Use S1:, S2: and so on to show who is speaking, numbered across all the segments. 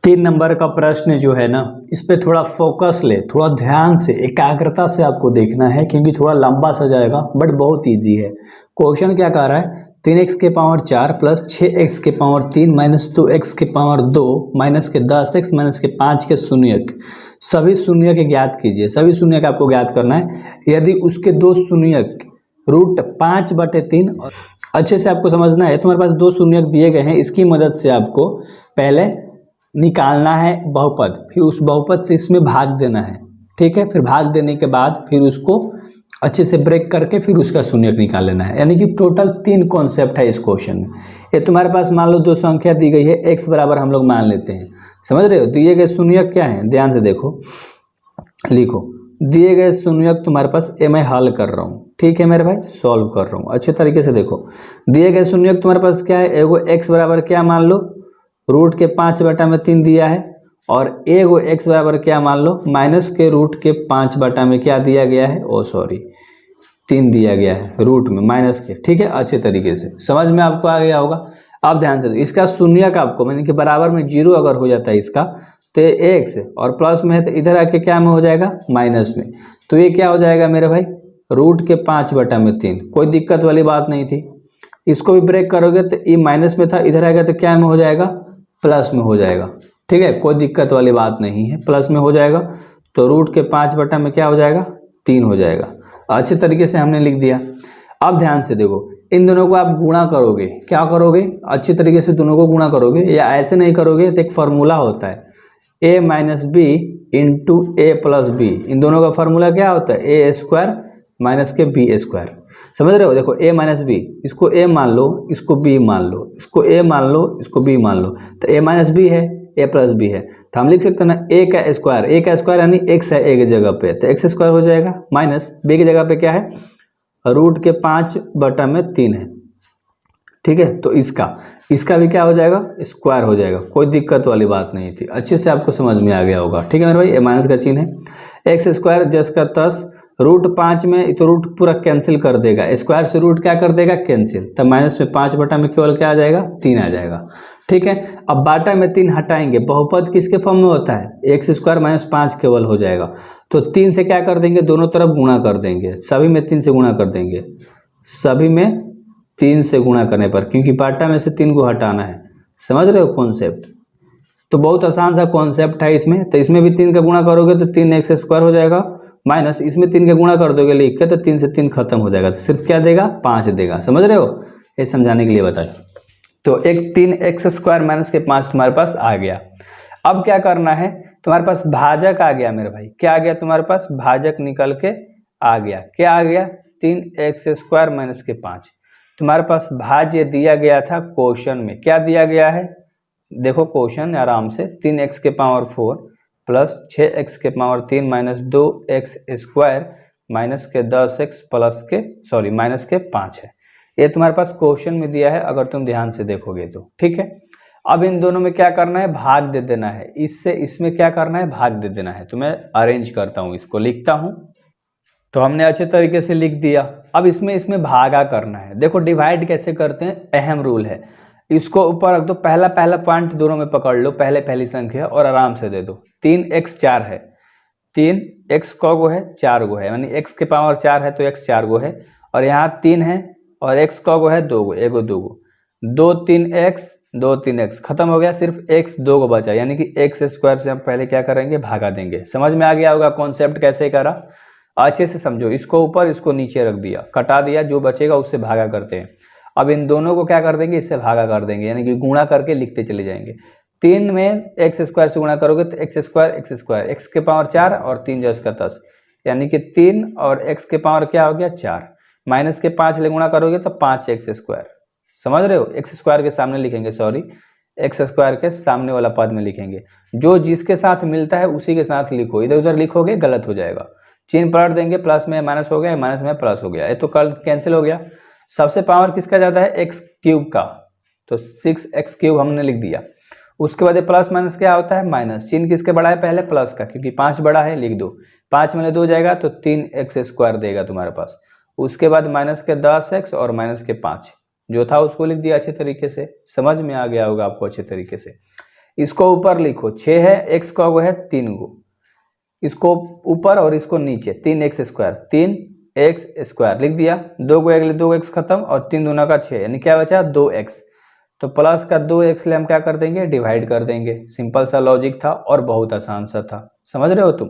S1: 3 number का प्रश्न जो है ना, इस पे थोड़ा फोकस ले, थोड़ा ध्यान से एकाग्रता से आपको देखना है, क्योंकि थोड़ा लंबा सा जाएगा बट बहुत इजी है। क्वेश्चन क्या कह रहा है, 3x के पावर 4 प्लस 6x के पावर 3 माइनस 2x के पावर 2 माइनस के 10x माइनस के 5 के शून्यक, सभी शून्यक ज्ञात कीजिए। सभी शून्यक आपको ज्ञात करना है। यदि उसके दो शून्यक रूट 5/3, अच्छे से आपको समझना है। तुम्हारे पास दो शून्यक दिए गए हैं, इसकी मदद से आपको पहले निकालना है बहुपद, फिर उस बहुपद से इसमें भाग देना है। ठीक है, फिर भाग देने के बाद फिर उसको अच्छे से ब्रेक करके फिर उसका शून्यक निकाल लेना है। यानी कि टोटल 3 कॉन्सेप्ट है इस क्वेश्चन में। ये तुम्हारे पास मान लो दो संख्या दी गई है, x बराबर हम लोग मान लेते हैं। समझ रहे हो, दिए गए शून्यक क्या है, ध्यान से देखो, लिखो। दिए गए शून्यक तुम्हारे पास ये मैं हल कर रहा हूँ, ठीक है मेरे भाई, सॉल्व कर रहा हूँ अच्छे तरीके से। देखो दिए गए शून्यक तुम्हारे पास क्या है, एगो x बराबर क्या मान लो, रूट के 5/3 दिया है, और एगो x बराबर क्या मान लो, माइनस के रूट के 5/में क्या दिया गया है, 3 दिया गया है रूट में माइनस के। ठीक है, अच्छे तरीके से समझ में आपको आ गया होगा। अब ध्यान से इसका शून्यक आपको मैंने कि बराबर में 0 अगर हो जाता है इसका, तो ये x और प्लस में है तो इधर आके क्या में हो जाएगा, माइनस में। तो ये क्या हो जाएगा मेरे भाई, रूट के 5/3। कोई दिक्कत वाली बात नहीं थी। इसको भी ब्रेक करोगे तो ये माइनस में था, इधर आएगा तो क्या में हो जाएगा, प्लस में हो जाएगा। ठीक है, कोई दिक्कत वाली बात नहीं है, प्लस में हो जाएगा। तो रूट के 5 में क्या हो जाएगा, 3 हो जाएगा। अच्छे तरीके से हमने लिख दिया। अब ध्यान से देखो, इन दोनों को आप गुणा करोगे, क्या करोगे, अच्छी तरीके से दोनों को गुणा करोगे, या ऐसे नहीं करोगे तो एक फॉर्मूला होता है a minus B into A plus B. इन दोनों का फॉर्मूला क्या होता है, ए स्क्वायर माइनस के बी स्क्वायर। समझ रहे हो, देखो a माइनस बी, इसको a मान लो, इसको b मान लो, इसको a मान लो, इसको b मान लो, तो a माइनस बी है, a प्लस बी है, तो हम लिख सकते हैं ना a का स्क्वायर यानी x है a की जगह पे, तो x स्क्वायर हो जाएगा, माइनस b की जगह पे क्या है, रूट के 5/3 है। ठीक है, तो इसका भी क्या हो जाएगा, स्क्वायर हो जाएगा। कोई दिक्कत वाली बात नहीं थी, अच्छे से आपको समझ में आ गया होगा। ठीक है मेरे भाई, ये माइनस का चिन्ह है, एक्स स्क्वायर जस का तस, रूट 5 में तो रूट पूरा कैंसिल कर देगा, स्क्वायर से रूट क्या कर देगा, कैंसिल, तब माइनस में 5 में केवल क्या आ जाएगा, 3 आ जाएगा। ठीक है, अब बाटा में 3 हटाएंगे, बहुपद किसके फॉर्म में होता है, एक्स स्क्वायर माइनस 5 केवल हो जाएगा। तो 3 से क्या कर देंगे, दोनों तरफ गुणा कर देंगे, सभी में 3 से गुणा कर देंगे, सभी में 3 से गुणा करने पर, क्योंकि बाटा में से 3 को हटाना है। समझ रहे हो कॉन्सेप्ट, तो बहुत आसान सा कॉन्सेप्ट है इसमें। तो इसमें भी 3 का गुणा करोगे तो 3x स्क्वायर हो जाएगा, माइनस इसमें 3 का गुणा कर दोगे लिख के, तो 3 से 3 खत्म हो जाएगा, तो सिर्फ क्या देगा, 5 देगा। समझ रहे हो, ये समझाने के लिए बताया। तो एक 3x स्क्वायर माइनस के 5 तुम्हारे पास आ गया। अब क्या करना है, तुम्हारे पास भाजक आ गया मेरे भाई, क्या आ गया तुम्हारे पास, भाजक निकल के आ गया, क्या आ गया, 3x स्क्वायर माइनस के 5। तुम्हारे पास भाज्य दिया गया था क्वेश्चन में, क्या दिया गया है, देखो क्वेश्चन आराम से, 3x के पावर 4 प्लस 6x के power 3 minus 2x square minus के 10x प्लस के माइनस के 5 है। ये तुम्हारे पास क्वेश्चन में दिया है, अगर तुम ध्यान से देखोगे तो। ठीक है, अब इन दोनों में क्या करना है, भाग दे देना है, इससे इसमें क्या करना है, भाग दे देना है। तो मैं अरेंज करता हूँ, इसको लिखता हूँ। तो हमने अच्छे तरीके से लिख दिया। अब इसमें भागा करना है। देखो डिवाइड कैसे करते हैं, अहम रूल है, इसको ऊपर रख दो, पहला पॉइंट दोनों में पकड़ लो, पहली संख्या, और आराम से दे दो। 3x 4 है, 3x को गो है, 4 गो है, यानी x के पावर 4 है तो x 4 गो है, और यहाँ 3 है और x को गो है 2 गो, एगो 2 गो, 2 3x खत्म हो गया, सिर्फ x 2 गो बचा, यानी कि x स्क्वायर से हम पहले क्या करेंगे, भागा देंगे। समझ में आ गया होगा कॉन्सेप्ट कैसे करा, अच्छे से समझो। इसको ऊपर इसको नीचे रख दिया, कटा दिया, जो बचेगा उससे भागा करते हैं। अब इन दोनों को क्या कर देंगे, इससे भागा कर देंगे, यानी कि गुणा करके लिखते चले जाएंगे। 3 में x स्क्वायर से गुणा करोगे तो x स्क्वायर x के पावर 4 और 3 जस का 10, यानी कि 3 और x के पावर क्या हो गया, 4, माइनस के 5 ले गुणा करोगे तो 5x स्क्वायर। समझ रहे हो, x स्क्वायर के सामने लिखेंगे, x स्क्वायर के सामने वाला पद में लिखेंगे, जो जिसके साथ मिलता है उसी के साथ लिखो, इधर उधर लिखोगे गलत हो जाएगा। चिन्ह पलट देंगे, प्लस में माइनस हो गया, माइनस में प्लस हो गया, ये तो कल कैंसिल हो गया। सबसे पावर किसका ज़्यादा है, x क्यूब का, तो 6x क्यूब हमने लिख दिया। उसके बाद प्लस माइनस क्या होता है, माइनस, चिन्ह किसके बड़ा है, पहले प्लस का, क्योंकि 5 बड़ा है, लिख दो, 5 में 2 जाएगा तो 3x स्क्वायर देगा तुम्हारे पास। उसके बाद माइनस के 10x और माइनस के 5 जो था उसको लिख दिया अच्छे तरीके से। समझ में आ गया होगा आपको अच्छे तरीके से। इसको ऊपर लिखो, 6 है, x का वो है 3 गो, इसको ऊपर और इसको नीचे, 3x स्क्वायर, 3x स्क्वायर लिख दिया, 2 को 1 2x खत्म और 3 दूना का 6, यानी क्या बचा 2x। तो प्लस का 2x ले हम क्या कर देंगे, डिवाइड कर देंगे। सिंपल सा लॉजिक था और बहुत आसान सा था, समझ रहे हो तुम।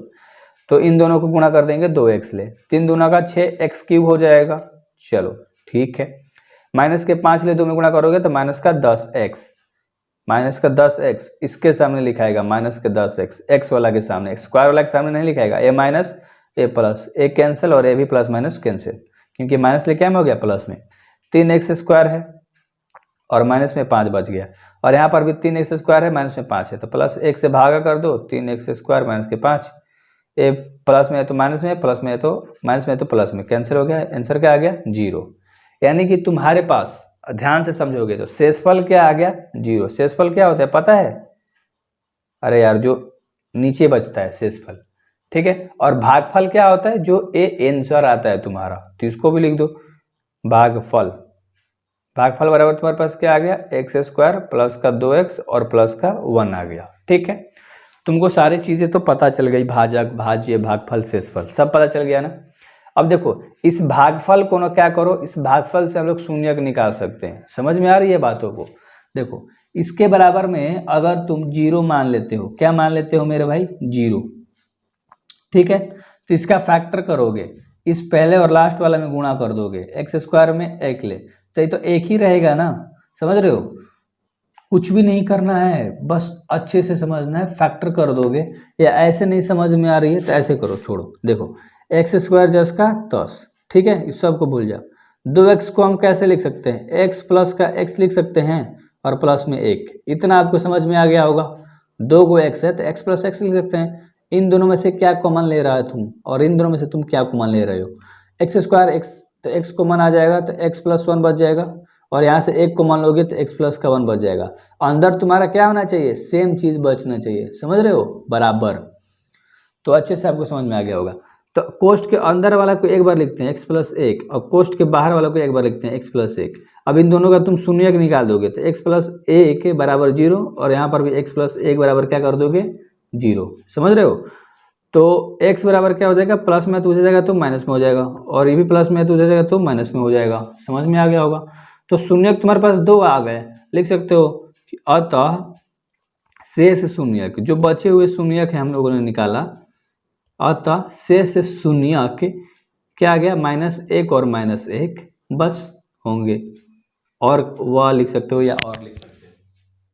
S1: तो इन दोनों को गुणा कर देंगे, 2x ले, 3 दूना का 6, x क्यूब हो जाएगा। चलो ठीक है, माइनस के 5 ले 2 में गुणा करोगे तो माइनस का 10x, माइनस का 10x इसके सामने लिखाएगा, माइनस के 10x, x वाला के सामने, स्क्वायर वाला के सामने नहीं लिखाएगा। a minus a plus, a cancel और a भी प्लस माइनस कैंसिल, क्योंकि माइनस लेके आए हो गया प्लस में, 3x स्क्वायर है और माइनस में 5 बच गया, और यहाँ पर भी 3x स्क्वायर है, माइनस में 5 है, तो प्लस 1 से भागा कर दो, 3x स्क्वायर माइनस के 5, ए प्लस में है तो माइनस में, प्लस में है तो माइनस में है तो प्लस में, कैंसिल हो गया, आंसर क्या आ गया 0। यानी कि तुम्हारे पास, ध्यान से समझोगे तो शेषफल क्या आ गया 0। शेषफल क्या होता है पता है, अरे यार जो नीचे बचता है शेषफल, ठीक है। और भागफल क्या होता है, जो आंसर आता है तुम्हारा, तो इसको भी लिख दो भागफल। भागफल बराबर तुम्हारे पास क्या आ गया, एक्स स्क्वायर प्लस का 2x और प्लस का 1 आ गया, ठीक है। तुमको सारी चीजें तो पता चल गई, भाजक भाज्य भागफल शेषफल सब पता चल गया ना। अब देखो इस भागफल को ना क्या करो, इस भागफल से हम लोग शून्यक निकाल सकते हैं, समझ में आ रही है बातों को। देखो इसके बराबर में अगर तुम 0 मान लेते हो, क्या मान लेते हो मेरे भाई 0, ठीक है, तो इसका फैक्टर करोगे, इस पहले और लास्ट वाला में गुणा कर दोगे, एक्स स्क्वायर में 1 ले, तो ये तो एक ही रहेगा ना, समझ रहे हो। कुछ भी नहीं करना है, बस अच्छे से समझना है, फैक्टर कर दोगे, या ऐसे नहीं समझ में आ रही है तो ऐसे करो, छोड़ो। देखो एक्स स्क्वायर जस का 10, ठीक है, इस सब को भूल जाओ। 2x को हम कैसे लिख सकते हैं, x प्लस का x लिख सकते हैं और प्लस में 1, इतना आपको समझ में आ गया होगा। 2 को x है तो x प्लस x लिख सकते हैं। इन दोनों में से क्या कॉमन ले रहा है तुम, और इन दोनों में से तुम क्या कॉमन ले रहे हो, एक्स स्क्वायर x, तो x कॉमन आ जाएगा तो x प्लस 1 बच जाएगा, और यहाँ से 1 कॉमन लोगे तो x प्लस का 1 बच जाएगा। अंदर तुम्हारा क्या होना चाहिए, सेम चीज बचना चाहिए, समझ रहे हो, बराबर। तो अच्छे से आपको समझ में आ गया होगा। तो कोष्ठ के अंदर वाला को एक बार लिखते हैं x प्लस 1, और कोष्ठ के बाहर वाला को एक बार लिखते हैं x प्लस 1। अब इन दोनों का तुम शून्यक निकाल दोगे तो x प्लस 1 बराबर 0, और यहाँ पर भी x प्लस 1 बराबर क्या कर दोगे 0, समझ रहे हो। तो x बराबर क्या हो जाएगा, प्लस में तो हो जाएगा तो माइनस में हो जाएगा, और ये भी प्लस में तो हो जाएगा तो माइनस में हो जाएगा, समझ में आ गया होगा। तो शून्यक तुम्हारे पास 2 आ गए, लिख सकते हो अतः शेष शून्यक, जो बचे हुए शून्यक है हम लोगों ने निकाला, अतः शेष शून्यक क्या आ गया -1 और -1 बस होंगे, और वह लिख सकते हो या और लिख सकते हो।